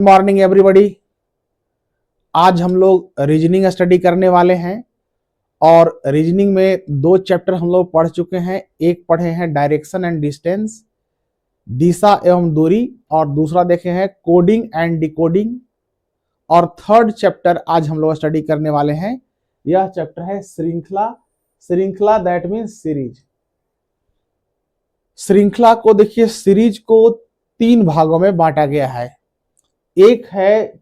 Morning everybody. आज हम लोग रीजनिंग स्टडी करने वाले हैं और रीजनिंग में दो चैप्टर हम लोग पढ़ चुके हैं। एक पढ़े हैं डायरेक्शन एंड डिस्टेंस, दिशा एवं दूरी, और दूसरा देखे हैं कोडिंग एंड डिकोडिंग। और थर्ड चैप्टर आज हम लोग स्टडी करने वाले हैं। यह चैप्टर है श्रृंखला। श्रृंखला दैट मीन्स सीरीज। श्रृंखला को देखिए, सीरीज को तीन भागों में बांटा गया है। एक है,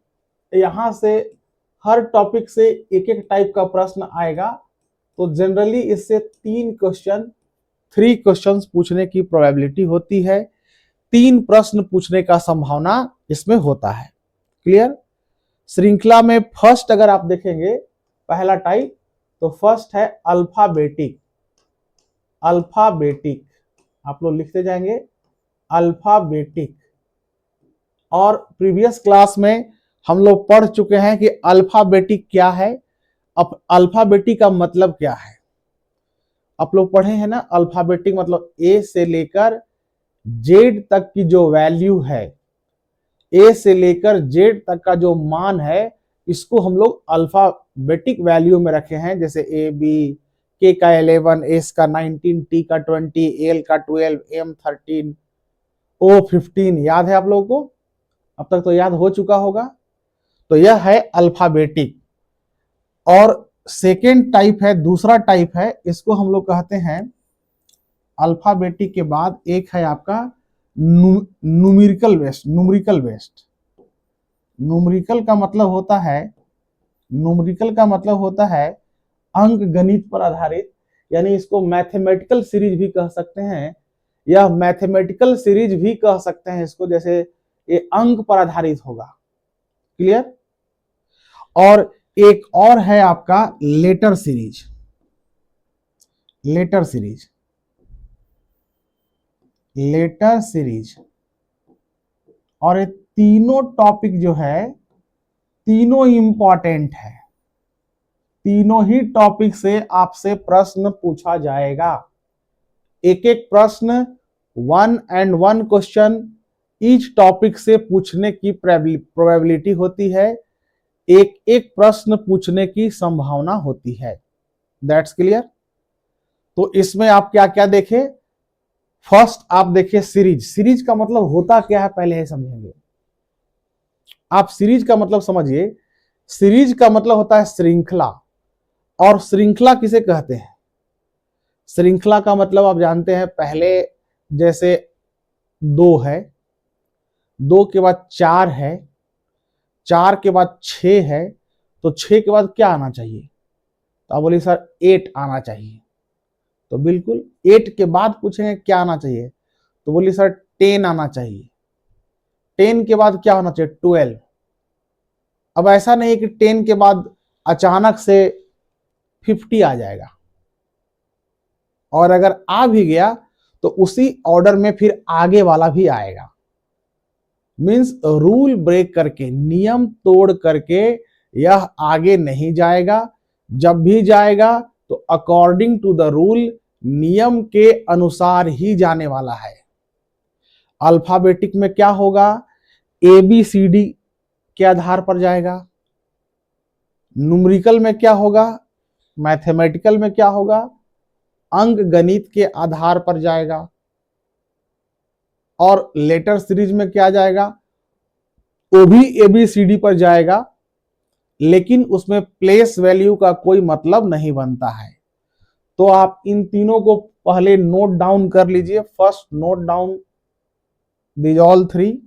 यहां से हर टॉपिक से एक एक टाइप का प्रश्न आएगा, तो जनरली इससे 3 क्वेश्चंस पूछने की प्रोबेबिलिटी होती है। 3 प्रश्न पूछने का संभावना इसमें होता है। क्लियर? श्रृंखला में फर्स्ट अगर आप देखेंगे, पहला टाइप, तो फर्स्ट है अल्फाबेटिक। अल्फाबेटिक आप लोग लिखते जाएंगे, अल्फाबेटिक। और प्रीवियस क्लास में हम लोग पढ़ चुके हैं कि अल्फाबेटिक क्या है। अब अल्फाबेटिक का मतलब क्या है आप लोग पढ़े हैं ना। अल्फाबेटिक मतलब ए से लेकर जेड तक की जो वैल्यू है, ए से लेकर जेड तक का जो मान है, इसको हम लोग अल्फाबेटिक वैल्यू में रखे हैं। जैसे ए बी, के का 11, एस का 19, टी का 20, एल का 12, एम 13, ओ 15। याद है आप लोगों को? अब तक तो याद हो चुका होगा। तो यह है अल्फाबेटिक। और सेकेंड टाइप है, दूसरा टाइप है, इसको हम लोग कहते हैं अल्फाबेटिक के बाद एक है आपका numerical based. Numerical based, numerical का मतलब होता है, न्यूमेरिकल का मतलब होता है अंक गणित पर आधारित, यानी इसको मैथमेटिकल सीरीज भी कह सकते हैं, या मैथमेटिकल सीरीज भी कह सकते हैं इसको। जैसे ये अंक पर आधारित होगा। क्लियर? और एक और है आपका letter series. Letter series, letter series. और ये तीनों टॉपिक जो है, तीनों इंपॉर्टेंट है। तीनों ही टॉपिक से आपसे प्रश्न पूछा जाएगा। एक एक प्रश्न, 1 क्वेश्चन ईच टॉपिक से पूछने की प्रोबेबिलिटी होती है। एक एक प्रश्न पूछने की संभावना होती है। That's clear? तो इसमें आप क्या क्या देखें? फर्स्ट आप देखिए सीरीज। सीरीज का मतलब होता क्या है पहले समझेंगे। आप सीरीज का मतलब समझिए। सीरीज का मतलब होता है श्रृंखला। और श्रृंखला किसे कहते हैं? श्रृंखला का मतलब आप जानते हैं, पहले जैसे 2 है, 2 के बाद 4 है, 4 के बाद 6 है, तो 6 के बाद क्या आना चाहिए? तो आप बोलिए सर 8 आना चाहिए। तो बिल्कुल 8 के बाद पूछेंगे क्या आना चाहिए, तो बोलिए सर 10 आना चाहिए। 10 के बाद क्या होना चाहिए? 12। अब ऐसा नहीं है कि 10 के बाद अचानक से 50 आ जाएगा, और अगर आ भी गया तो उसी ऑर्डर में फिर आगे वाला भी आएगा। मीन्स रूल ब्रेक करके, नियम तोड़ करके यह आगे नहीं जाएगा। जब भी जाएगा तो अकॉर्डिंग टू द रूल, नियम के अनुसार ही जाने वाला है। अल्फाबेटिक में क्या होगा? ABCD के आधार पर जाएगा। न्यूमेरिकल में क्या होगा? मैथमेटिकल में क्या होगा? अंक गणित के आधार पर जाएगा। और लेटर सीरीज में क्या जाएगा? वो भी ABCD पर जाएगा, लेकिन उसमें प्लेस वैल्यू का कोई मतलब नहीं बनता है। तो आप इन तीनों को पहले नोट डाउन कर लीजिए। First note down these all 3।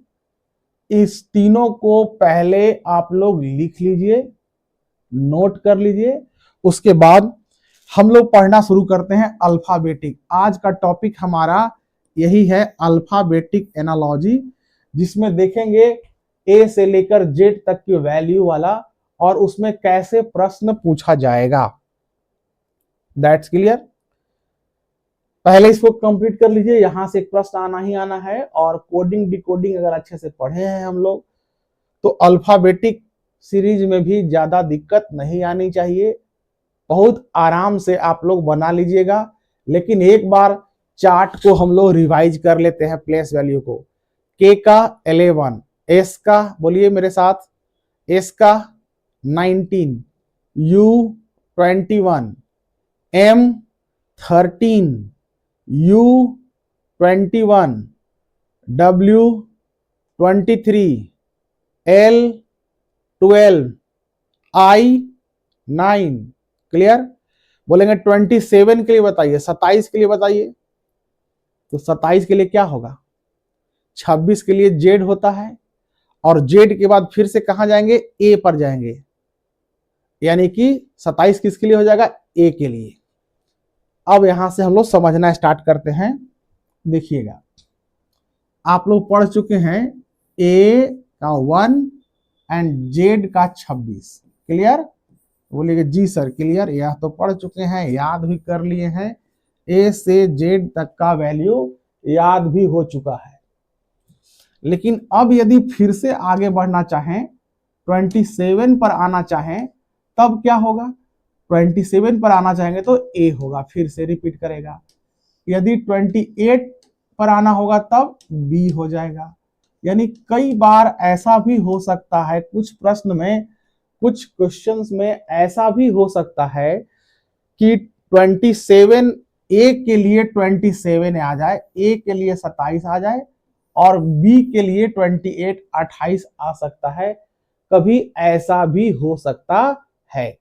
इस तीनों को पहले आप लोग लिख लीजिए, नोट कर लीजिए। उसके बाद हम लोग पढ़ना शुरू करते हैं अल्फाबेटिक। आज का टॉपिक हमारा यही है, अल्फाबेटिक एनालॉजी, जिसमें देखेंगे ए से लेकर जेड तक की वैल्यू वाला, और उसमें कैसे प्रश्न पूछा जाएगा। That's clear? पहले इसको कंप्लीट कर लीजिए। यहां से एक प्रश्न आना ही आना है। और कोडिंग डिकोडिंग अगर अच्छे से पढ़े हैं हम लोग, तो अल्फाबेटिक सीरीज में भी ज्यादा दिक्कत नहीं आनी चाहिए। बहुत आराम से आप लोग बना लीजिएगा। लेकिन एक बार चार्ट को हम लोग रिवाइज कर लेते हैं, प्लेस वैल्यू को। के का 11, एस का बोलिए मेरे साथ, एस का 19, U 21, M 13, U 21, W 23, L 12, I 9। Clear? बोलेंगे 27 के लिए बताइए, 27 के लिए बताइए, तो 27 के लिए क्या होगा? 26 के लिए जेड होता है, और जेड के बाद फिर से कहां जाएंगे? ए पर जाएंगे, यानी कि 27 किसके लिए हो जाएगा? ए के लिए। अब यहां से हम लोग समझना स्टार्ट करते हैं। देखिएगा, आप लोग पढ़ चुके हैं ए का 1 एंड जेड का 26। क्लियर? बोलिएगा जी सर क्लियर। यह तो पढ़ चुके हैं, याद भी कर लिए हैं, ए से जेड तक का वैल्यू याद भी हो चुका है। लेकिन अब यदि फिर से आगे बढ़ना चाहें, 27 पर आना चाहें, तब क्या होगा? 27 पर आना चाहेंगे तो ए होगा, फिर से रिपीट करेगा। यदि 28 पर आना होगा तब बी हो जाएगा। यानी कई बार ऐसा भी हो सकता है, कुछ प्रश्न में, कुछ क्वेश्चंस में ऐसा भी हो सकता है कि 27 ए के लिए 27 आ जाए, ए के लिए 27 आ जाए, और बी के लिए 28 28 आ सकता है। कभी ऐसा भी हो सकता है।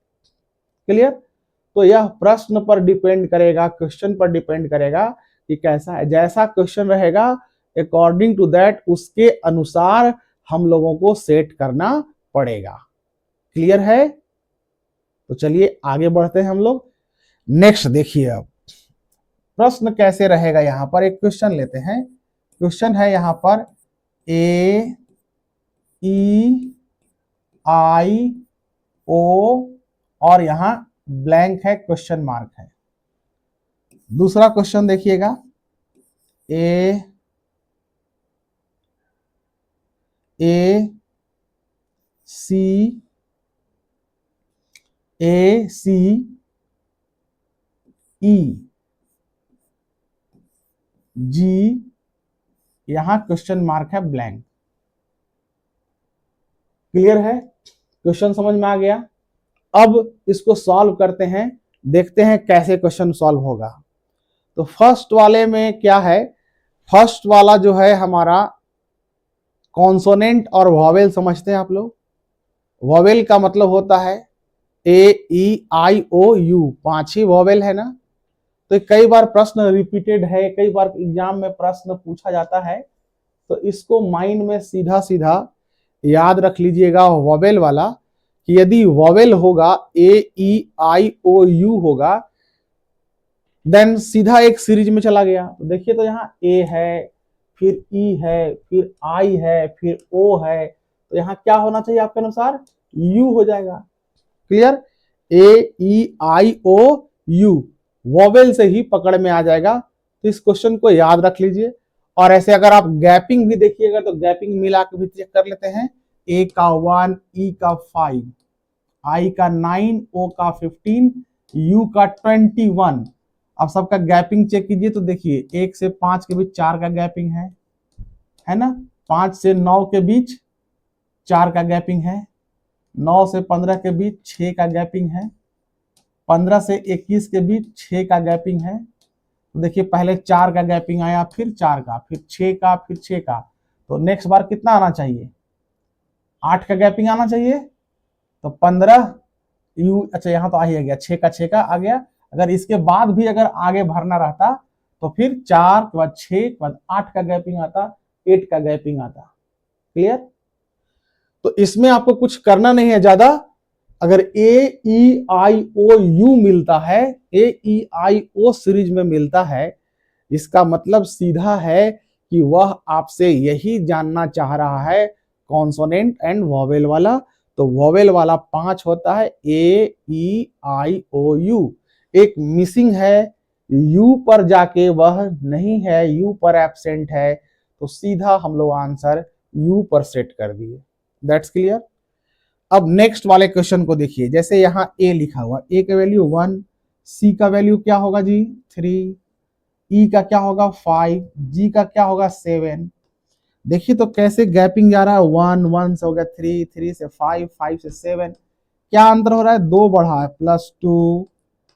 क्लियर? तो यह प्रश्न पर डिपेंड करेगा, क्वेश्चन पर डिपेंड करेगा कि कैसा है। जैसा क्वेश्चन रहेगा अकॉर्डिंग टू दैट, उसके अनुसार हम लोगों को सेट करना पड़ेगा। क्लियर है? तो चलिए आगे बढ़ते हैं हम लोग। नेक्स्ट देखिए, अब प्रश्न कैसे रहेगा। यहां पर एक क्वेश्चन लेते हैं। क्वेश्चन है यहां पर ए ई आई ओ, और यहां ब्लैंक है, क्वेश्चन मार्क है। दूसरा क्वेश्चन देखिएगा, ए सी ई जी, यहां क्वेश्चन मार्क है, ब्लैंक। क्लियर है? क्वेश्चन समझ में आ गया? अब इसको सॉल्व करते हैं, देखते हैं कैसे क्वेश्चन सॉल्व होगा। तो फर्स्ट वाले में क्या है? फर्स्ट वाला जो है हमारा कॉन्सोनेंट और वॉवेल समझते हैं आप लोग। वॉवेल का मतलब होता है ए E I O you, 5 he vowel है ना। तो कई बार प्रश्न रिपीटेड है, कई बार एग्जाम में प्रश्न पूछा जाता है, तो इसको माइंड में सीधा सीधा याद रख लीजिएगा वॉवेल वाला, कि यदि वॉवेल होगा ए ई आई ओ यू होगा, देन सीधा एक सीरीज में चला गया। तो देखिए, तो यहाँ ए है, फिर ई है, फिर आई है, फिर ओ है, तो यहाँ क्या होना चाहिए आपके अनुसार? यू हो जाएगा। Clear? A E I O U vowel से ही पकड़ में आ जाएगा। तो इस क्वेश्चन को याद रख लीजिए। और ऐसे अगर आप गैपिंग भी देखिएगा तो गैपिंग मिला के भी चेक कर लेते हैं। ए का 1, ई का 5, आई का 9, ओ का 15, यू का 21। अब सबका गैपिंग चेक कीजिए तो देखिए 1 से 5 के बीच 4 का गैपिंग है ना। 5 से 9 के बीच 4 का गैपिंग है। 9 से 15 के बीच 6 का गैपिंग है। 15 से 21 के बीच 6 का गैपिंग है। तो देखिए पहले 4 का गैपिंग आया, फिर 4 का, फिर 6 का, फिर 6 का। तो नेक्स्ट बार कितना आना चाहिए? 8 का गैपिंग आना चाहिए। तो 15 यू, अच्छा यहाँ तो आ ही गया, 6 का 6 का आ गया। अगर इसके बाद भी अगर आगे भरना रहता तो फिर 4 के बाद 6 के बाद 8 का गैपिंग आता, 8 का गैपिंग आता। क्लियर? तो इसमें आपको कुछ करना नहीं है ज्यादा। अगर ए ई आई ओ यू मिलता है, ए ई आई ओ सीरीज में मिलता है, इसका मतलब सीधा है कि वह आपसे यही जानना चाह रहा है, कॉन्सोनेंट एंड वॉवेल वाला। तो वॉवेल वाला 5 होता है, ए ई आई ओ यू। एक मिसिंग है, यू पर जाके वह नहीं है, यू पर एब्सेंट है, तो सीधा हम लोग आंसर यू पर सेट कर दिए। That's clear? अब नेक्स्ट वाले क्वेश्चन को देखिए। जैसे यहाँ ए लिखा हुआ, ए का वैल्यू 1, सी का वैल्यू क्या होगा जी? 3, ई का क्या होगा? 5, जी का क्या होगा? 7। देखिए तो कैसे गैपिंग जा रहा है, 1 1 से हो गया 3, 3 से 5, 5 से 7, क्या अंतर हो रहा है, 2 बढ़ा है, +2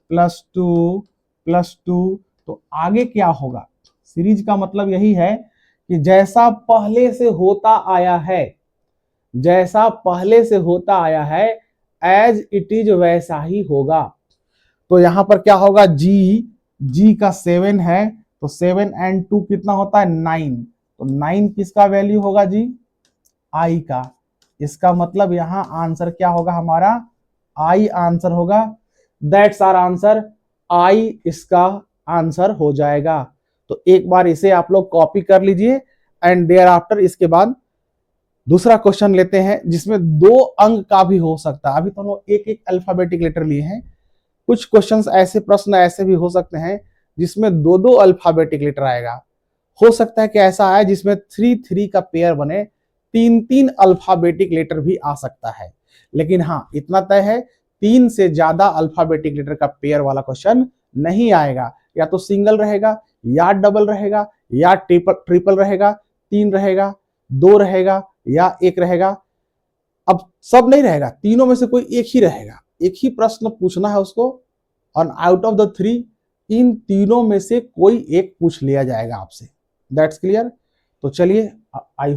+2 +2। तो आगे क्या होगा, सीरीज का मतलब यही है कि जैसा पहले से होता आया है, जैसा पहले से होता आया है, एज इट इज वैसा ही होगा। तो यहां पर क्या होगा, जी का 7 है, तो 7 एंड 2 कितना होता है, 9। तो 9 किसका वैल्यू होगा जी, आई का। इसका मतलब यहां आंसर क्या होगा हमारा, आई आंसर होगा। दैट्स आर आंसर, आई इसका आंसर हो जाएगा। तो एक बार इसे आप लोग कॉपी कर लीजिए एंड देयर आफ्टर इसके बाद दूसरा क्वेश्चन लेते हैं जिसमें 2 अंक का भी हो सकता है। अभी तो हम लोग एक एक अल्फाबेटिक लेटर लिए हैं, कुछ क्वेश्चंस ऐसे, प्रश्न ऐसे भी हो सकते हैं जिसमें 2 अल्फाबेटिक लेटर आएगा। हो सकता है कि ऐसा आए जिसमें 3 3 का पेयर बने, 3 3 अल्फाबेटिक लेटर भी आ सकता है। लेकिन हाँ इतना तय है, 3 से ज्यादा अल्फाबेटिक लेटर का पेयर वाला क्वेश्चन नहीं आएगा। या तो सिंगल रहेगा, या डबल रहेगा, या ट्रिपल रहेगा, 3 रहेगा, 2 रहेगा, या 1 रहेगा। अब सब नहीं रहेगा, तीनों में से कोई एक ही रहेगा। एक ही प्रश्न पूछना है उसको, और आउट ऑफ द 3 इन तीनों में से कोई एक पूछ लिया जाएगा आपसे। That's clear. तो चलिए, आई